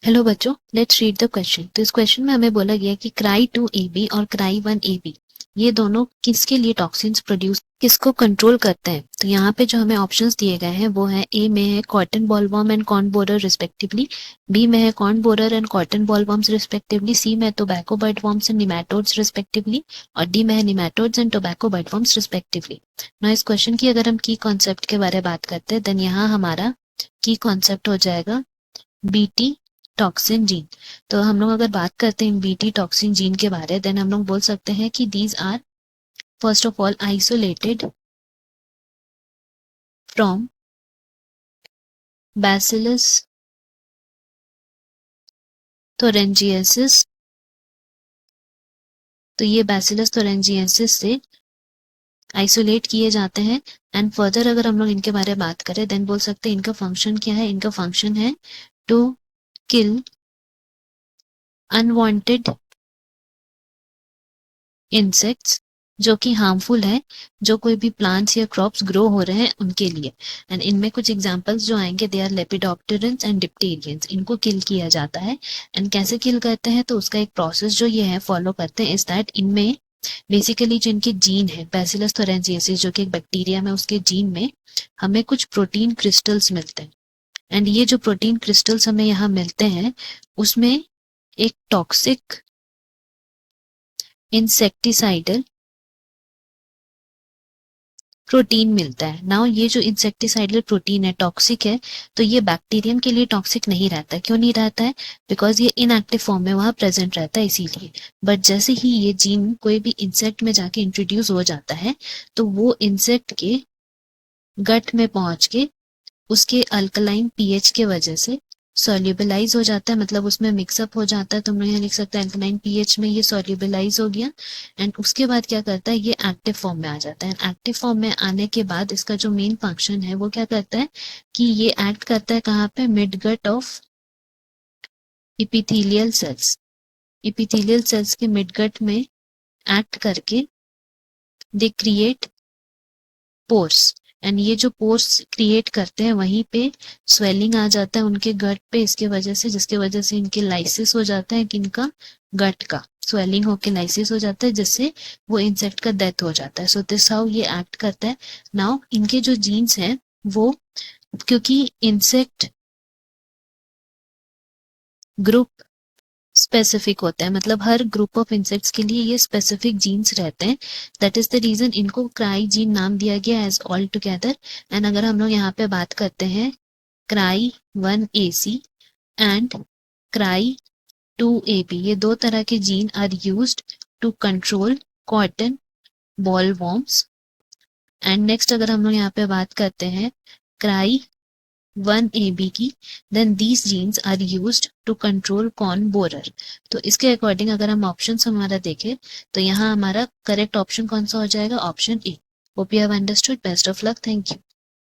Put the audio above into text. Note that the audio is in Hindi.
हेलो बच्चों, लेट्स रीड द क्वेश्चन। तो इस क्वेश्चन में हमें बोला गया कि क्राई 2AB और क्राई 1AB ये दोनों किसके लिए टॉक्सिन्स प्रोड्यूस, किसको कंट्रोल करते हैं। तो यहाँ पे जो हमें ऑप्शंस दिए गए हैं वो है ए में है cotton bollworm and corn borer respectively, B में है corn borer and cotton bollworms respectively, C में tobacco budworms and nematodes respectively और डी में है nematodes and tobacco budworms respectively. ना इस क्वेश्चन की अगर हम की कॉन्सेप्ट के बारे में बात करते हैं देन यहाँ हमारा की कॉन्सेप्ट हो जाएगा बीटी टॉक्सिन जीन। तो हम लोग अगर बात करते हैं बीटी टॉक्सिन जीन के बारे देन हम लोग बोल सकते हैं कि these are first of all isolated from bacillus thuringiensis. तो ये बैसिलस थोरेंजिएसिस से आइसोलेट किए जाते हैं। एंड फर्दर अगर हम लोग इनके बारे में बात करें देन बोल सकते हैं इनका फंक्शन क्या है। इनका फंक्शन है टू किल अनवांटेड इंसेक्ट्स जो कि हार्मफुल है, जो कोई भी प्लांट्स या क्रॉप्स ग्रो हो रहे हैं उनके लिए। एंड इनमें कुछ एग्जांपल्स जो आएंगे दे आर लेपिडोप्टेरन्स एंड डिप्टेरियंस। इनको किल किया जाता है। एंड कैसे किल करते हैं तो उसका एक प्रोसेस जो ये है फॉलो करते हैं इज दैट इनमें बेसिकली जो इनके जीन है बैसिलस थोरेंजिएसिस जो कि एक बैक्टीरिया में, उसके जीन में हमें कुछ प्रोटीन क्रिस्टल्स मिलते हैं। एंड ये जो प्रोटीन क्रिस्टल्स हमें यहाँ मिलते हैं उसमें एक टॉक्सिक इंसेक्टिसाइडल प्रोटीन मिलता है। नाउ ये जो इंसेक्टिसाइडल प्रोटीन है टॉक्सिक है, तो ये बैक्टीरियम के लिए टॉक्सिक नहीं रहता। क्यों नहीं रहता है? बिकॉज ये इनएक्टिव फॉर्म में वहां प्रेजेंट रहता है इसीलिए। बट जैसे ही ये जीन कोई भी इंसेक्ट में जाके इंट्रोड्यूस हो जाता है तो वो इंसेक्ट के गट में पहुंच के उसके अल्कलाइन पीएच के वजह से सॉल्युबलाइज हो जाता है, मतलब उसमें मिक्सअप हो जाता है। तो हम लोग यहाँ लिख सकते हैं अल्कलाइन पीएच में ये सॉल्युबलाइज हो गया। एंड उसके बाद क्या करता है, ये एक्टिव फॉर्म में आ जाता है। एक्टिव फॉर्म में आने के बाद इसका जो मेन फंक्शन है वो क्या करता है कि ये एक्ट करता है कहाँ पे, midgut of epithelial cells. Epithelial cells के मिडगट में एक्ट करके दे क्रिएट पोर्स। एंड ये जो पोर्स क्रिएट करते हैं वहीं पे स्वेलिंग आ जाता है उनके गट पे, इसके वजह से, जिसके वजह से इनके लाइसिस हो जाता है कि इनका गट का स्वेलिंग होके लाइसिस हो जाता है, जिससे वो इंसेक्ट का डेथ हो जाता है। सो दिस हाउ ये एक्ट करता है। नाउ इनके जो जीन्स हैं वो, क्योंकि इंसेक्ट ग्रुप स्पेसिफिक होता है, मतलब हर ग्रुप ऑफ इंसेक्ट्स के लिए ये स्पेसिफिक जीन्स रहते हैं। दैट इज द रीजन इनको क्राई जीन नाम दिया गया एज ऑल टुगेदर। एंड अगर हम लोग यहाँ पे बात करते हैं cry 1AC and cry 2AB, ये दो तरह के gene are used to control cotton bollworms. And next अगर हम लोग यहाँ पे बात करते हैं क्राई 1AB की, then these genes are used to control corn borer. तो इसके अकॉर्डिंग अगर हम ऑप्शन हमारा देखें तो यहाँ हमारा करेक्ट ऑप्शन कौन सा हो जाएगा, option A. Hope you have understood. Best of luck. Thank you.